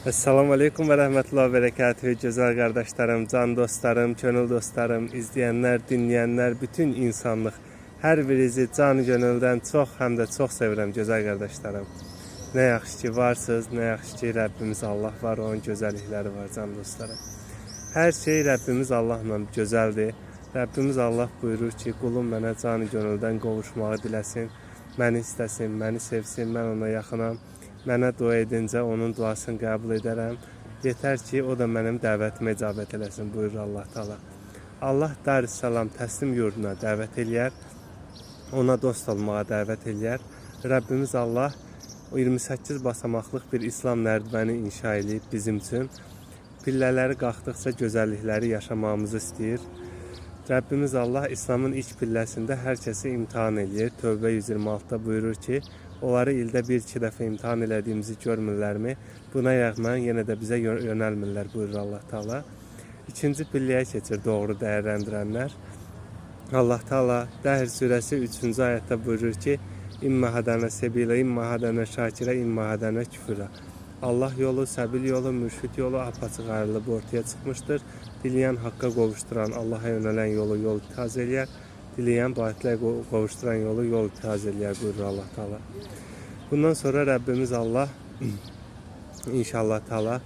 Esselamu Aleyküm ve Rahmetullah ve Berekatühü. Güzel kardeşlerim, can dostlarım, gönül dostlarım, izleyenler, dinleyenler, bütün insanlık. Her birinizi can gönülden çok hem de çok sevirəm güzel kardeşlerim. Ne yaxşı ki varsınız, ne yaxşı ki Rabbimiz Allah var, onun güzellikleri var can dostlarım. Her şey Rabbimiz Allahla güzeldir. Rabbimiz Allah buyurur ki, kulum mənə can gönüldən qovuşmağı diləsin, məni istəsin, məni sevsin, mən ona yaxınam. Mənə dua edincə onun duasını qəbul edərəm. Yetər ki, o da mənim dəvətimi icabət eləsin, buyurur Allah Teala. Allah Darüssalam təslim yurduna dəvət eləyər, ona dost olmağa dəvət eləyər. Rəbbimiz Allah 28 basamaqlıq bir İslam nərdivəni inşa edib bizim üçün. Pillələri qalxdıqca gözəllikləri yaşamağımızı istəyir. Rəbbimiz Allah İslamın ilk pilləsində hər kəsi imtihan eləyir. Tövbə 126-da buyurur ki, onları ildə bir-iki dəfə imtihan elədiyimizi görmürlərmi? Buna rəğmən yenə də bizə yönəlmirlər, buyurur Allah Teala. İkinci pilləyə keçir doğru dəyərləndirənlər. Allah Teala Dəhr surəsi 3-cü ayətdə buyurur ki, İmmə hədənə sebilə, immə hədənə şakirə, immə hədənə küfürə. Allah yolu, səbil yolu, mürşid yolu apaçıq ayrılıb ortaya çıxmışdır. Diləyən haqqa qovuşduran, Allaha yönələn yol itiraz eləyər. Diləyən batilə qovuşduran yol itiraz eləyər, buyurur Allah Teala. Bundan sonra Rəbbimiz Allah inşallah Teala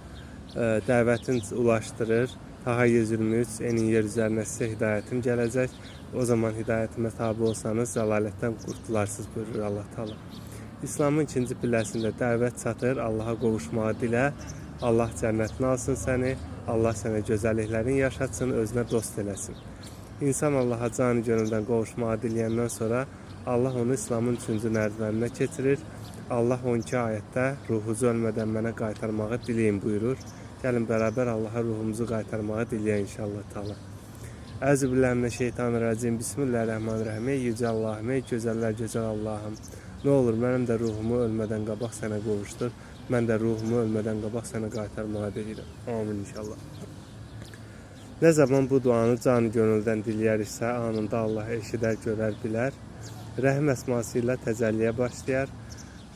dəvətini ulaşdırır. Taha 123 enin yer üzərinə sizə hidayətim gələcək. O zaman hidayətimə tabi olsanız zəlalətdən qurtularsınız, buyurur Allah Teala. İslamın ikinci pilləsində dəvət çatır, Allaha qovuşmağı dilə, Allah cənnətinə alsın səni, Allah sənə gözəlliklərini yaşatsın, özünə dost eləsin. İnsan Allaha canı gönüldən qovuşmağı diləyəndən sonra Allah onu İslamın üçüncü nərdivəninə keçirir. Allah 12 ayətdə ruhunuzu ölmədən mənə qaytarmağı diləyin buyurur. Gəlin bərabər Allaha ruhumuzu qaytarmağı diləyək inşallah Teala. Əuzubillahimineşşeytanirracim. Bismillahirrahmanirrahim. Ey yüce Allah'ım, ey gözəller gözəl Allah'ım. Ne olur mənim də ruhumu ölmədən qabaq sənə qovuşdur. Mən də ruhumu ölmədən qabaq sənə qaytarmağa deyirəm. Amin inşallah. Ne zaman bu duanı can gönüldən diləyəriksə, anında Allah eşidər, görər, bilər. Rəhm əsması ilə təzəlliyə başlayar.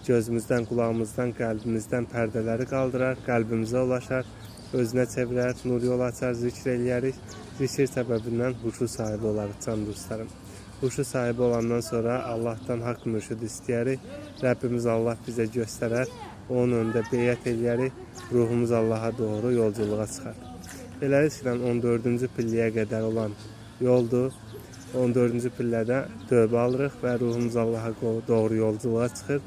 Gözümüzdən, qulağımızdan, qəlbimizdən pərdələri qaldırar, qəlbimizə ulaşar, özünə çevirər, nur yol açar, zikr eləyərik. Zikir səbəbindən huşu sahibi olarıq can dostlarım. Huşu sahibi olandan sonra Allah'tan haqq mürşid istəyərik. Rəbbimiz Allah bizə göstərər, onun önündə beyət eləyərik, ruhumuz Allaha doğru yolculuğa çıxar. Beləliklə 14-cü pilləyə qədər olan yoldur. 14-cü pillədə tövbə alırıq və ruhumuz Allaha doğru yolculuğa çıxır.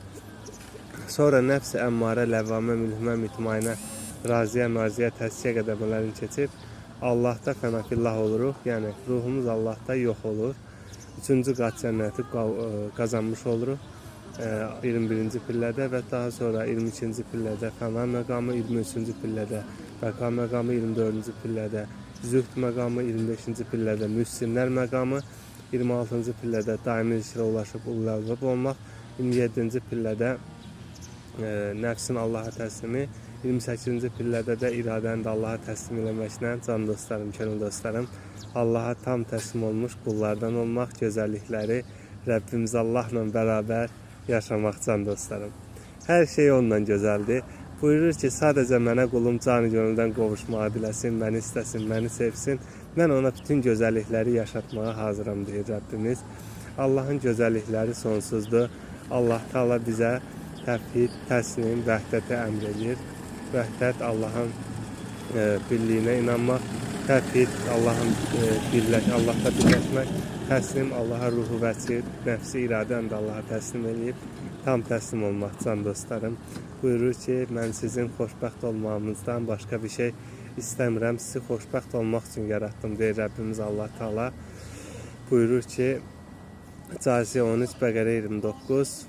Sonra nəfs-i əmmarə, ləvvamə, mülhümə, mütmainə, raziyə, marziyə, təskiyə qədəmələrini keçib Allah'ta fənafillah oluruq. Yəni ruhumuz Allah'ta yox olur. 3-cü qat cənnəti qazanmış oluruq 21-ci pillədə və daha sonra 22-ci pillədə fəna məqamı, 23-cü pillədə bəqa məqamı, 24-cü pillədə zühd məqamı, 25-ci pillədə mühsinlər məqamı, 26-cı pillədə daimi zikrə ulaşıb ululub olmaq, 27-ci pillədə nəfsin Allaha təslimi, 28-ci pillədə də iradəni də Allaha təslim eləməklə can dostlarım, könül dostlarım, Allaha tam təslim olmuş qullardan olmaq, gözəllikləri Rəbbimiz Allahla bərabər yaşamaq can dostlarım. Hər şey onunla gözəldir. Buyurur ki, sadəcə mənə qulum canı gönüldən qovuşmağı diləsin, məni istəsin, məni sevsin. Mən ona bütün gözəllikləri yaşatmağa hazıram, deyir Rəbbimiz. Allahın gözəllikləri sonsuzdur. Allah Teala bizə təvhid, təslim, vəhdəti əmr edir. Vəhdət Allahın birliyinə inanmaq, təvhid Allahın Allahda birləşmək, təslim Allaha ruhu vəçir, nəfsi iradəni də Allaha təslim edib, tam təslim olmaq can dostlarım. Buyurur ki, mən sizin xoşbəxt olmağınızdan başqa bir şey istəmirəm, sizi xoşbəxt olmaq üçün yaratdım, deyir Rəbbimiz Allah Teala. Buyurur ki, Casiyə 13, Bəqərə 29,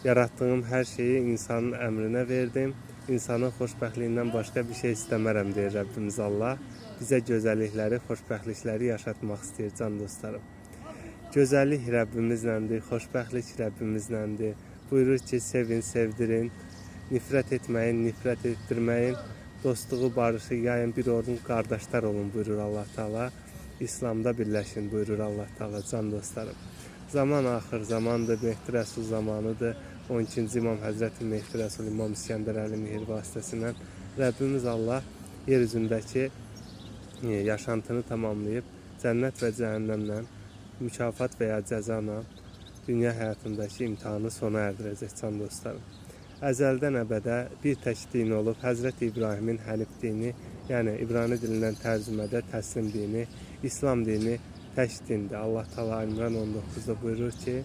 yaratdığım hər şeyi insanın əmrinə verdim. İnsanın xoşbəxtliyindən başqa bir şey istəmərəm, deyir Rəbbimiz Allah. Bizə gözəllikləri, xoşbəxtlikləri yaşatmaq istəyir can dostlarım. Gözəllik Rəbbimizdəndir, xoşbəxtlik Rəbbimizdəndir. Buyurur ki, sevin, sevdirin, nifrət etməyin, nifrət etdirməyin, dostluğu, barışı yayın, bir olun, qardaşlar olun, buyurur Allah Teala. İslamda birləşin, buyurur Allah Teala can dostlarım. Zaman axır zamandır, Mehdi Rəsul zamanıdır. 12-ci İmam Həzrəti Mehdi Rəsul İmam İskəndər Əli Mehir vasitəsilə Rəbbimiz Allah yer üzündəki yaşantını tamamlayıb cənnət və cəhənnəmlə, mükafat və ya cəzana dünya həyatındakı imtahanı sona erdirəcək can dostlarım. Əzəldən əbədə bir tək din olub, Həzrəti İbrahimin Hənif dini, yəni İbrani dilindən tərcümədə təslim dini, İslam dini tək dindir. Allah Teala İmran 19'da buyurur ki,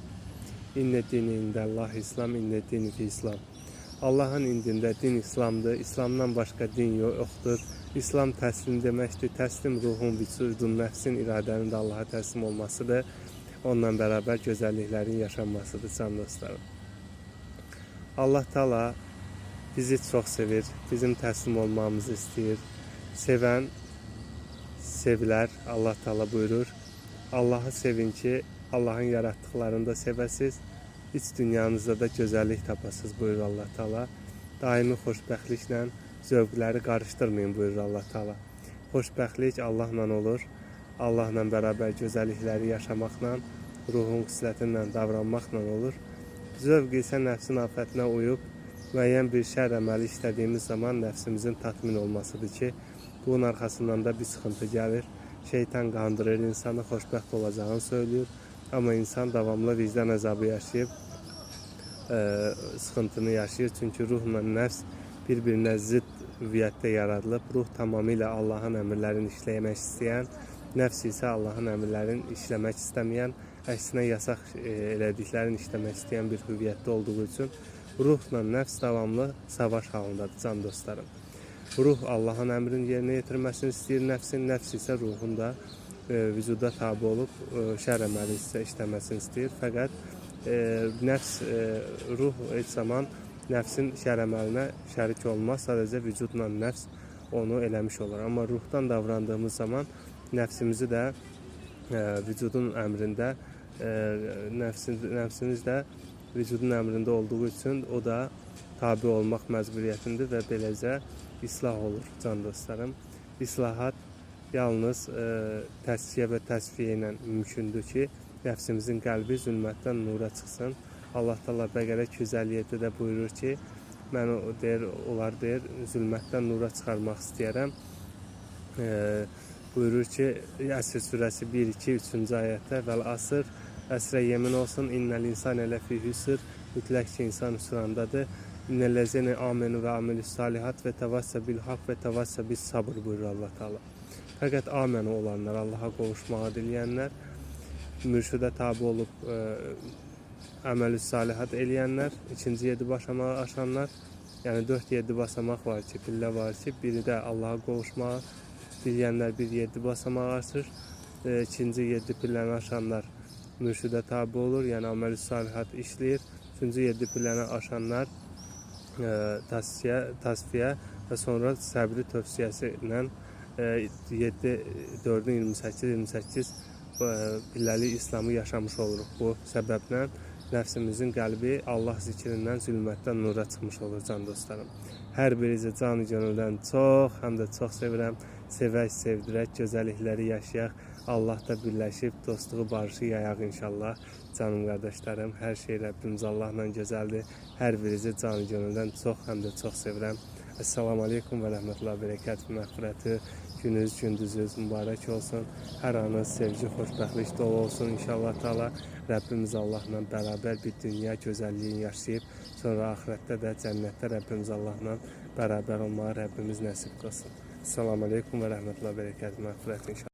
İnne dini indəllah İslam, inne dini fi İslam. Allah'ın indində din İslamdır, İslamdan başqa din yoxdur. İslam təslim deməkdir, təslim ruhun, vücudun, nəfsin, iradənin də Allah'a təslim olmasıdır. Onunla bərabər gözəlliklərin yaşanmasıdır can dostlarım. Allah Teala bizi çox sevir, bizim təslim olmamızı istəyir. Sevən sevilər, Allah Teala buyurur. Allah'ı sevin ki, Allah'ın yarattıklarını da sevəsiz, iç dünyanızda da gözəllik tapasız buyurur Allah Teala. Daimi xoşbəxtliklə zövqləri qarışdırmayın buyurur Allah Teala. Xoşbəxtlik Allahla olur, Allahla bərabər gözəllikləri yaşamaqla, ruhun xisletindən davranmaqla olur. Zövq isə nəfsin afətinə uyub, müəyyən bir şər əməli işlədiyimiz zaman nəfsimizin tatmin olmasıdır ki, bunun arxasından da bir sıxıntı gəlir. Şeytan qandırır, insanı xoşbəxt olacağını söylüyor. Amma insan davamlı vicdan əzabı yaşayıb, sıxıntını yaşayır. Çünki ruhla nəfs bir-birinə zidd hüviyyətdə yaradılıb. Ruh tamamilə Allahın əmrlərini işləmək istəyən, nəfs isə Allahın əmrlərini işləmək istəməyən, əksinə yasaq elədiklərini işləmək istəyən bir hüviyyətdə olduğu üçün ruhla nəfs davamlı savaş halındadır can dostlarım. Ruh Allahın əmrini yerinə yetirməsini istəyir nəfsin, nəfs isə ruhun da vücuda tabi olub şər əməli isə işləməsini istəyir. Fəqət nəfs, ruh heç zaman nəfsin şər əməlinə şərik olmaz. Sadəcə vücudla nəfs onu eləmiş olur. Amma ruhdan davrandığımız zaman nəfsimizi də vücudun əmrində, nəfsimiz də vücudun əmrində olduğu üçün o da tabi olmaq məcburiyyətində və beləcə islah olur can dostlarım. İslahat yalnız təskiyə və təsfiyə ilə mümkündür ki, nəfsimizin qəlbi zülmətdən nura çıxsın. Allah Teala Bəqərə 257-də buyurur ki, mən onlar deyir, zülmətdən nura çıxarmaq istəyərəm. Buyurur ki, Əsr surəsi 1-2, 3-cü ayətdə vəl asr, əsrə yemin olsun, innəl insan elə fi hüsr, mütləq ki, insan hüsrandadır. İnnellezine amenu ve amelü salihat ve tevassa bil hak ve tevassa bis sabır buyurur Allah Teala. Fakat amenu olanlar, Allah'a qovuşmağı diləyənlər, mürşidə tabi olub əməlü salihat eləyənlər, ikinci 7 basamağı aşanlar, yəni 4-7 basamaq var ki, pillə var ki, biri də Allah'a qovuşmağı diləyənlər bir 7 basamağı aşır, ikinci 7 pilləni aşanlar mürşidə tabi olur, yəni əməlü salihat işləyir, üçüncü 7 pilləni aşanlar tasfiyə və sonra səbri tövsiyəsi ilə 4-28 pilləli İslamı yaşamış oluruq. Bu səbəblə nəfsimizin qəlbi Allah zikrindən, zülmətdən nura çıxmış olur can dostlarım. Hər birinizi canı gönüldən çox, həm də çox sevirəm. Sevək, sevdirək, gözəllikləri yaşayaq. Allahda birləşib dostluğu, barışı yayaq inşallah. Canım qardaşlarım, hər şey Rəbbimiz Allahla gözəldir. Hər birinizi canı gönüldən çox, həm də çox sevirəm. Esselamu Aleyküm və Rəhmətullah Bərəkətuhu məğfirəti. Gününüz, gündüzünüz mübarək olsun. Hər anınız sevgi, xoşbəxtlik dolu olsun inşallah Teala. Rəbbimiz Allahla bərabər bir dünya gözəlliyi yaşayıb, sonra axirətdə də cənnətdə Rəbbimiz Allahla bərabər olmağı Rəbbimiz nəsib qılsın. Esselamu Aleyküm və Rəhmətullah Bərəkətuhu məğfirəti inşallah.